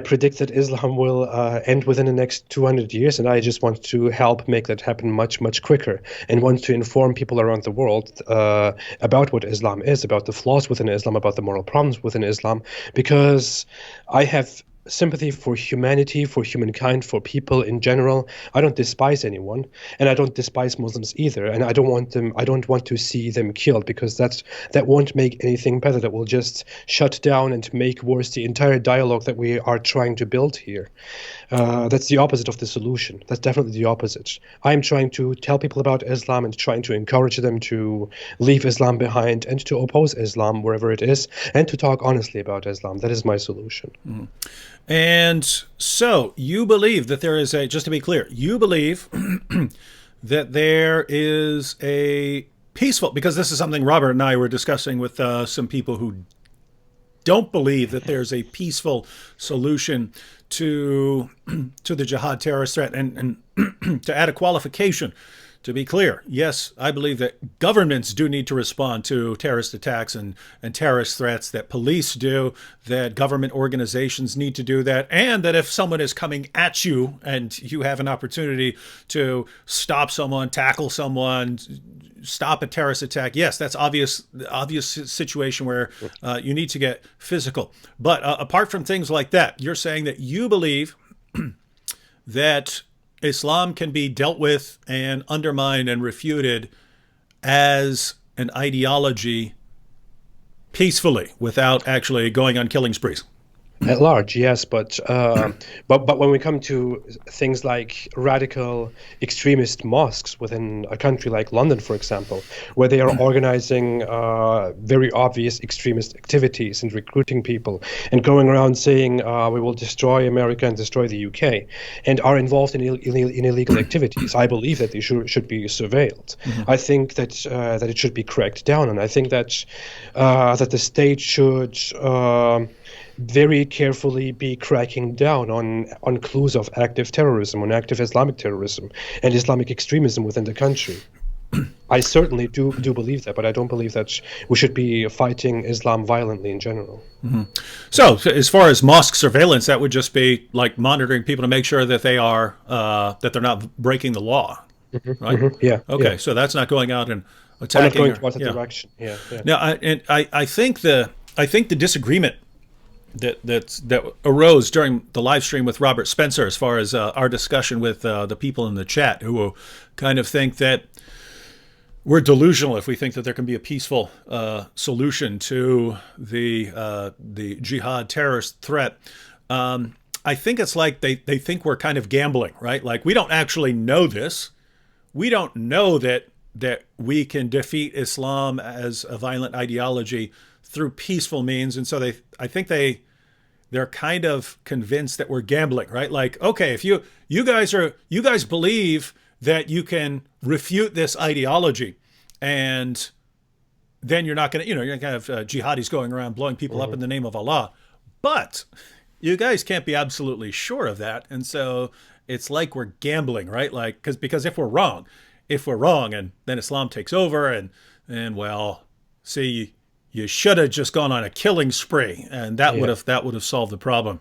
predict that Islam will end within the next 200 years, and I just want to help make that happen much, much quicker, and want to inform people around the world about what Islam is, about the flaws within Islam, about the moral problems within Islam, because I have sympathy for humanity, for humankind, for people in general. I don't despise anyone, and I don't despise Muslims either, and I don't want to see them killed, because that won't make anything better. That will just shut down and make worse the entire dialogue that we are trying to build here. That's the opposite of the solution. That's definitely the opposite. I'm trying to tell people about Islam and trying to encourage them to leave Islam behind and to oppose Islam wherever it is, and to talk honestly about Islam. That is my solution. Mm-hmm. And so you believe that there is just to be clear, you believe that there is a peaceful, because this is something Robert and I were discussing with some people who don't believe that there's a peaceful solution to the jihad terrorist threat. And to add a qualification, to be clear, yes, I believe that governments do need to respond to terrorist attacks and terrorist threats, that police do, that government organizations need to do that, and that if someone is coming at you and you have an opportunity to stop someone, tackle someone, stop a terrorist attack, yes, that's obvious situation where you need to get physical. But apart from things like that, you're saying that you believe that Islam can be dealt with and undermined and refuted as an ideology peacefully without actually going on killing sprees. At large, yes, but when we come to things like radical extremist mosques within a country like London, for example, where they are organizing very obvious extremist activities and recruiting people and going around saying we will destroy America and destroy the UK, and are involved in illegal activities, I believe that they should be surveilled. I think that that it should be cracked down, and I think that that the state should very carefully be cracking down on clues of active terrorism, on active Islamic terrorism and Islamic extremism within the country. I certainly do believe that, but I don't believe that we should be fighting Islam violently in general. So, as far as mosque surveillance, that would just be like monitoring people to make sure that they are that they're not breaking the law, right? Yeah. Okay, yeah. so that's not going out and I'm attacking. not going towards that direction. Yeah. Now, I think the disagreement that arose during the live stream with Robert Spencer, as far as our discussion with the people in the chat who kind of think that we're delusional if we think that there can be a peaceful solution to the jihad terrorist threat. I think it's like they think we're kind of gambling, right? Like, we don't actually know this. We don't know that we can defeat Islam as a violent ideology through peaceful means, and so I think they're kind of convinced that we're gambling, right? Like, okay, if you guys believe that you can refute this ideology, and then you're not going to, you're going to have jihadis going around blowing people up in the name of Allah, but you guys can't be absolutely sure of that, and so it's like we're gambling, right? Like, because if we're wrong, and then Islam takes over, and well, see. You should have just gone on a killing spree, and that would have solved the problem.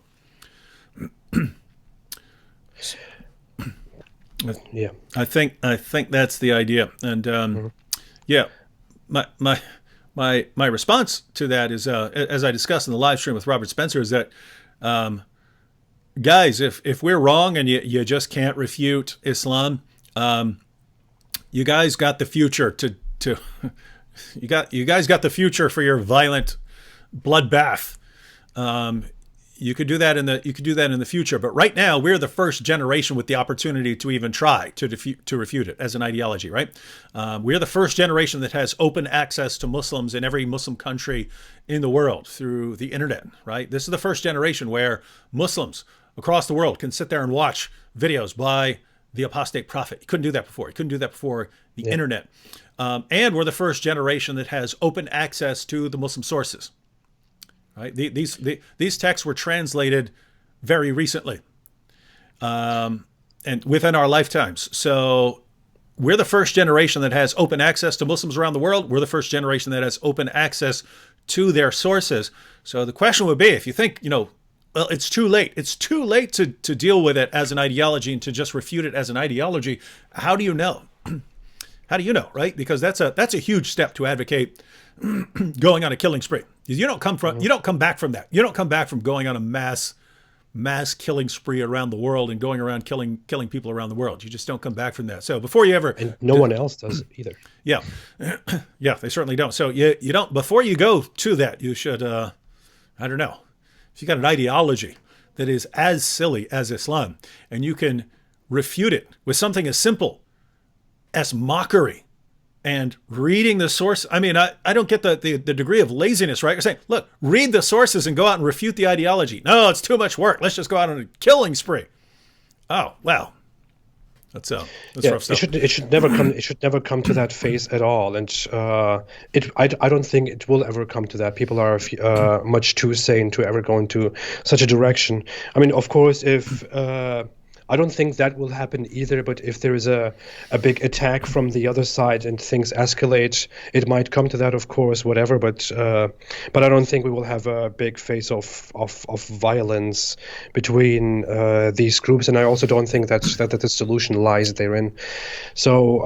Yeah, I think that's the idea, and my response to that is, as I discussed in the live stream with Robert Spencer, is that guys, if we're wrong and you just can't refute Islam, you guys got the future to. You guys got the future for your violent bloodbath. You could do that in the future, but right now we're the first generation with the opportunity to even try to refute it as an ideology, right? We're the first generation that has open access to Muslims in every Muslim country in the world through the internet, right? This is the first generation where Muslims across the world can sit there and watch videos by the apostate prophet. You couldn't do that before. You couldn't do that before the internet. And we're the first generation that has open access to the Muslim sources. Right? These texts were translated very recently, and within our lifetimes. So we're the first generation that has open access to Muslims around the world. We're the first generation that has open access to their sources. So the question would be, if you think, well, it's too late. It's too late to deal with it as an ideology and to just refute it as an ideology. How do you know? How do you know, right? Because that's a huge step to advocate going on a killing spree. You don't come back from that. You don't come back from going on a mass killing spree around the world and going around killing people around the world. You just don't come back from that. So before you ever, and no one else does either. Yeah, yeah, they certainly don't. So you don't. Before you go to that, you should. I don't know. If you got an ideology that is as silly as Islam, and you can refute it with something as simple as mockery and reading the source. I mean, I don't get the degree of laziness, right? You're saying, look, read the sources and go out and refute the ideology. No, it's too much work. Let's just go out on a killing spree. Oh, wow. That's rough stuff. It should never come to that phase at all, and I don't think it will ever come to that. People are much too sane to ever go into such a direction. I mean, of course, if I don't think that will happen either, but if there is a big attack from the other side and things escalate, it might come to that, of course, whatever. But I don't think we will have a big phase of violence between these groups, and I also don't think that the solution lies therein. So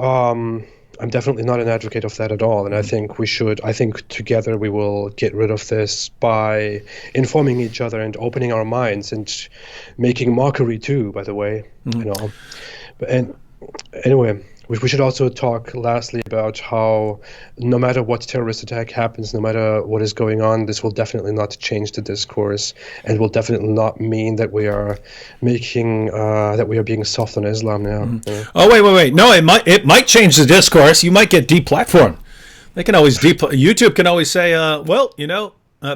I'm definitely not an advocate of that at all, and I think together we will get rid of this by informing each other and opening our minds and making mockery too, by the way. And anyway, we should also talk lastly about how no matter what terrorist attack happens, no matter what is going on, this will definitely not change the discourse, and will definitely not mean that we are making that we are being soft on Islam now. Oh, wait. No, it might change the discourse. You might get deplatformed. They can always YouTube can always say,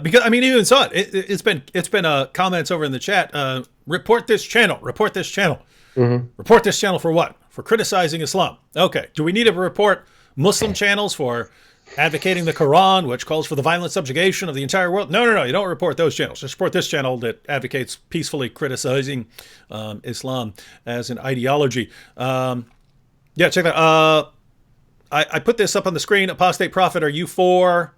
because I mean, you even saw it. It's been comments over in the chat. Report this channel. Report this channel. Report this channel for what? For criticizing Islam. Okay. Do we need to report Muslim channels for advocating the Quran, which calls for the violent subjugation of the entire world? No. You don't report those channels. Just report this channel that advocates peacefully criticizing Islam as an ideology. Yeah, check that. I put this up on the screen. Apostate Prophet, are you for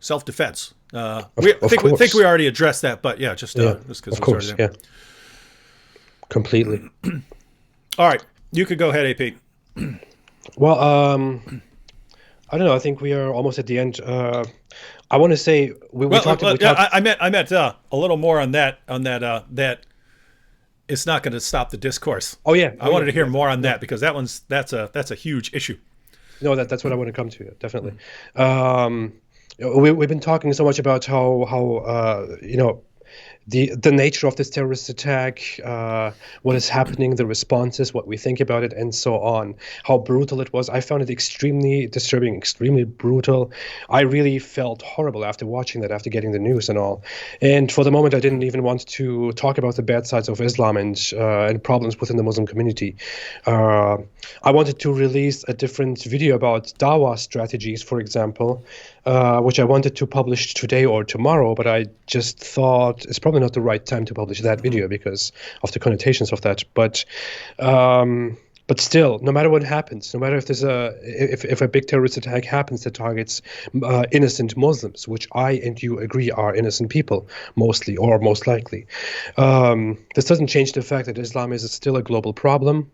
self-defense? I think we already addressed that, but yeah, just because of course, yeah, completely. All right, you could go ahead, AP. Well, I don't know. I think we are almost at the end. I want to say we talked. I meant a little more on that. That it's not going to stop the discourse. Oh yeah, I wanted to hear more on that because that's a huge issue. No, that's what I want to come to. Definitely. We've been talking so much about how the nature of this terrorist attack, what is happening, the responses, what we think about it, and so on. How brutal it was. I found it extremely disturbing, extremely brutal. I really felt horrible after watching that, after getting the news and all. And for the moment, I didn't even want to talk about the bad sides of Islam and problems within the Muslim community. I wanted to release a different video about dawah strategies, for example, which I wanted to publish today or tomorrow, but I just thought it's probably not the right time to publish that video because of the connotations of that. But still, no matter what happens, no matter if there's if a big terrorist attack happens that targets innocent Muslims, which I and you agree are innocent people, mostly or most likely, this doesn't change the fact that Islam is still a global problem.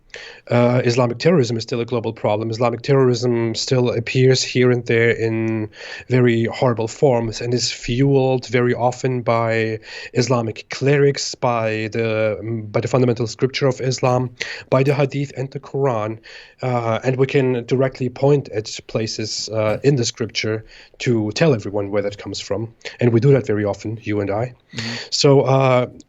Islamic terrorism is still a global problem. Islamic terrorism still appears here and there in very horrible forms and is fueled very often by Islamic clerics, by the fundamental scripture of Islam, by the Hadith and the Quran, and we can directly point at places in the scripture to tell everyone where that comes from, and we do that very often, you and I. So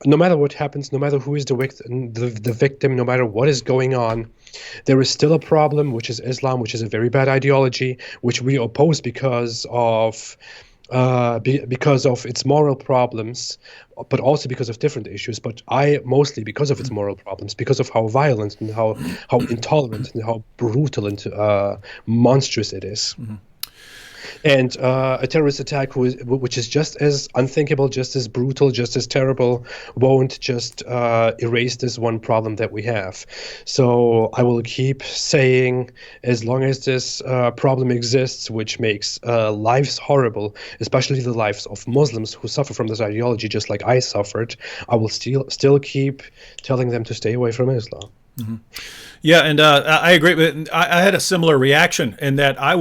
no matter what happens, no matter who is the victim, no matter what is going on, there is still a problem, which is Islam, which is a very bad ideology, which we oppose because of its moral problems, but also because of different issues. But I mostly because of its moral problems, because of how violent and how intolerant and how brutal and monstrous it is. And a terrorist attack which is just as unthinkable, just as brutal, just as terrible, won't just erase this one problem that we have. So I will keep saying, as long as this problem exists, which makes lives horrible, especially the lives of Muslims who suffer from this ideology, just like I suffered, I will still keep telling them to stay away from Islam. Yeah, and I agree. But I had a similar reaction in that I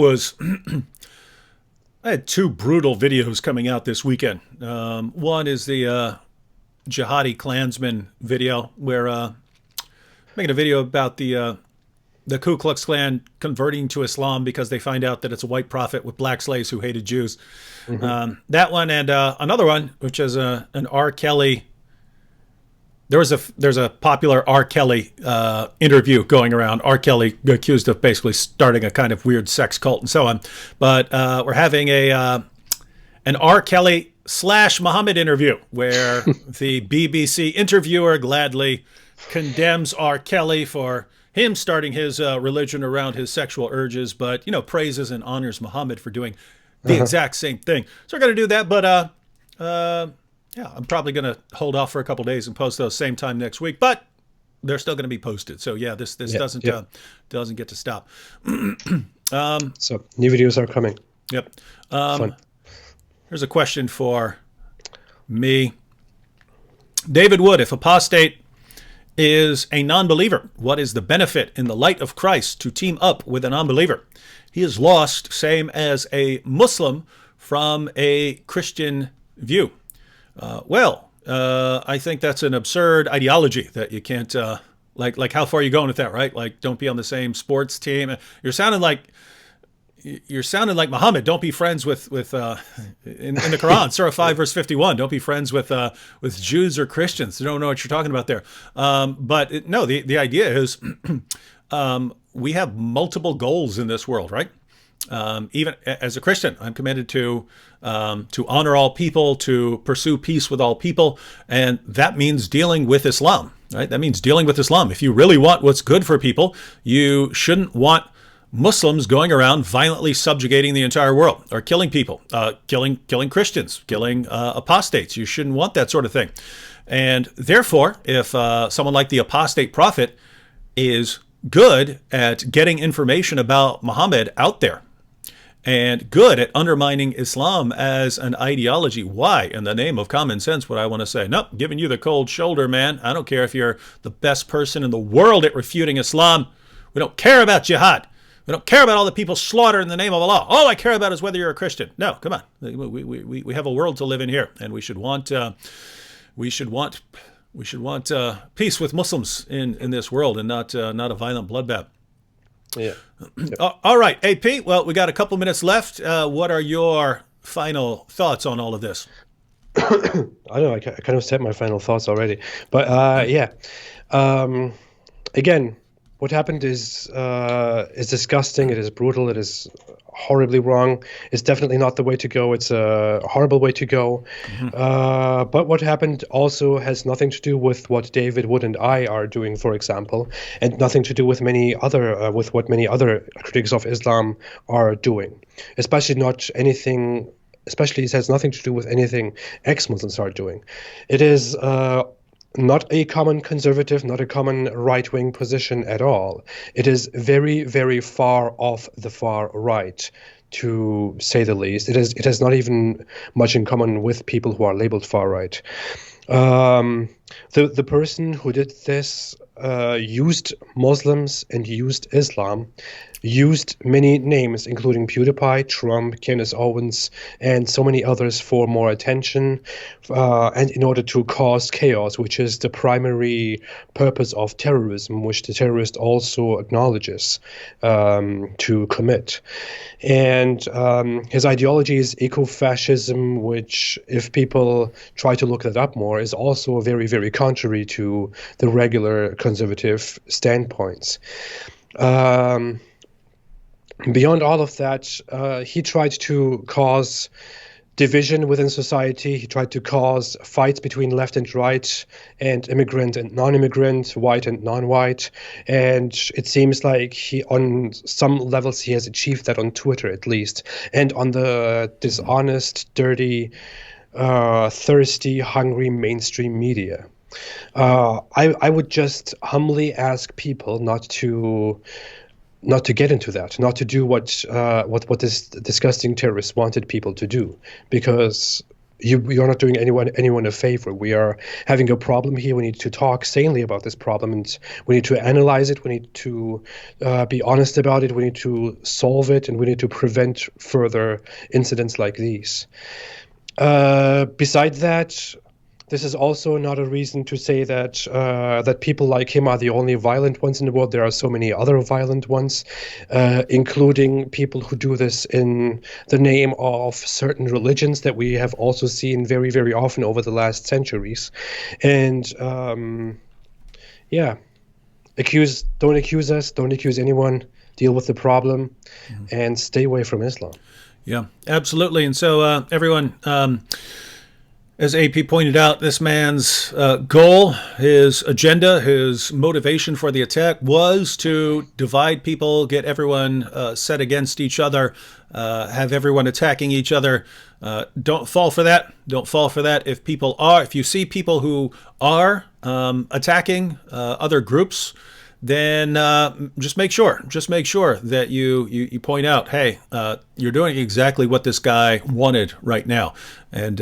had two brutal videos coming out this weekend. One is the Jihadi Klansman video, where making a video about the Ku Klux Klan converting to Islam because they find out that it's a white prophet with black slaves who hated Jews. That one and another one, which is an R. Kelly. There's a popular R. Kelly interview going around. R. Kelly accused of basically starting a kind of weird sex cult and so on. But we're having an R. Kelly / Muhammad interview where the BBC interviewer gladly condemns R. Kelly for him starting his religion around his sexual urges, but praises and honors Muhammad for doing the exact same thing. So we're gonna do that, but yeah, I'm probably going to hold off for a couple days and post those same time next week, but they're still going to be posted. So yeah, this doesn't get to stop. So new videos are coming. Yep. Fun. Here's a question for me. David Wood, if Apostate is a non-believer, what is the benefit in the light of Christ to team up with a non-believer? He is lost, same as a Muslim from a Christian view. I think that's an absurd ideology that you can't Like how far are you going with that, right? Like, don't be on the same sports team. You're sounding like Muhammad. Don't be friends with in the Quran, Surah 5, verse 51. Don't be friends with Jews or Christians. You don't know what you're talking about there. No, the idea is we have multiple goals in this world, right? Even as a Christian, I'm commanded to honor all people, to pursue peace with all people, and that means dealing with Islam, right? That means dealing with Islam. If you really want what's good for people, you shouldn't want Muslims going around violently subjugating the entire world or killing people, killing Christians, killing apostates. You shouldn't want that sort of thing. And therefore, if someone like the apostate prophet is good at getting information about Muhammad out there and good at undermining Islam as an ideology, why, in the name of common sense, would I want to say, nope, giving you the cold shoulder, man. I don't care if you're the best person in the world at refuting Islam. We don't care about jihad. We don't care about all the people slaughtered in the name of Allah. All I care about is whether you're a Christian. No, come on. We have a world to live in here, and we should want peace with Muslims in this world, and not a violent bloodbath. Yeah. All right, AP. Well, we got a couple minutes left. What are your final thoughts on all of this? I don't know. I kind of said my final thoughts already, but yeah. Again, what happened is disgusting. It is brutal. It is horribly wrong. It's definitely not the way to go. It's a horrible way to go. Mm-hmm. But what happened also has nothing to do with what David Wood and I are doing, for example, and nothing to do with what many other critics of Islam are doing. Especially it has nothing to do with anything ex-Muslims are doing. It is not a common conservative, not a common right-wing position at all. It is very, very far off the far right, to say the least. It has not even much in common with people who are labeled far right. The person who did this used Muslims and used Islam, used many names, including PewDiePie, Trump, Candace Owens, and so many others for more attention, and in order to cause chaos, which is the primary purpose of terrorism, which the terrorist also acknowledges to commit. And his ideology is eco-fascism, which, if people try to look that up more, is also very, very contrary to the regular conservative standpoints. Beyond all of that, he tried to cause division within society. He tried to cause fights between left and right, and immigrant and non-immigrant, white and non-white. And it seems like on some levels he has achieved that on Twitter, at least, and on the dishonest, dirty, thirsty, hungry mainstream media. I would just humbly ask people not to get into that, not to do what this disgusting terrorist wanted people to do, because you're not doing anyone a favor. We are having a problem here. We need to talk sanely about this problem, and we need to analyze it. We need to be honest about it. We need to solve it, and we need to prevent further incidents like these. Besides that, this is also not a reason to say that that people like him are the only violent ones in the world. There are so many other violent ones, including people who do this in the name of certain religions that we have also seen very, very often over the last centuries. And don't accuse us, don't accuse anyone, deal with the problem, and stay away from Islam. Yeah, absolutely. And so everyone, as AP pointed out, this man's goal, his agenda, his motivation for the attack was to divide people, get everyone set against each other, have everyone attacking each other. Don't fall for that. Don't fall for that. If you see people who are attacking other groups, then just make sure that you point out, hey, you're doing exactly what this guy wanted right now. And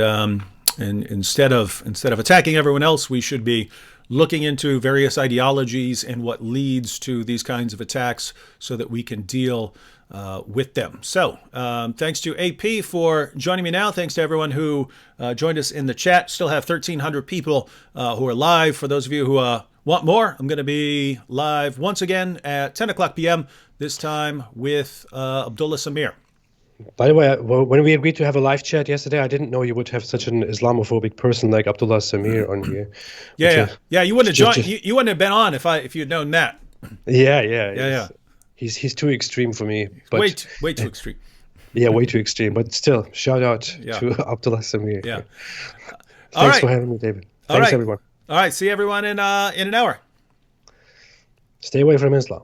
instead of attacking everyone else, we should be looking into various ideologies and what leads to these kinds of attacks so that we can deal with them. So thanks to AP for joining me now. Thanks to everyone who joined us in the chat. Still have 1,300 people who are live. For those of you who Want more? I'm going to be live once again at 10 o'clock p.m., this time with Abdullah Samir. By the way, when we agreed to have a live chat yesterday, I didn't know you would have such an Islamophobic person like Abdullah Samir on here. Yeah. You wouldn't have joined. You wouldn't have been on if you'd known that. Yeah. He's too extreme for me. But way too extreme. Yeah, way too extreme. But still, shout out to Abdullah Samir. Yeah. Thanks for having me, David. Thanks, everyone. All right. See everyone in an hour. Stay away from Islam.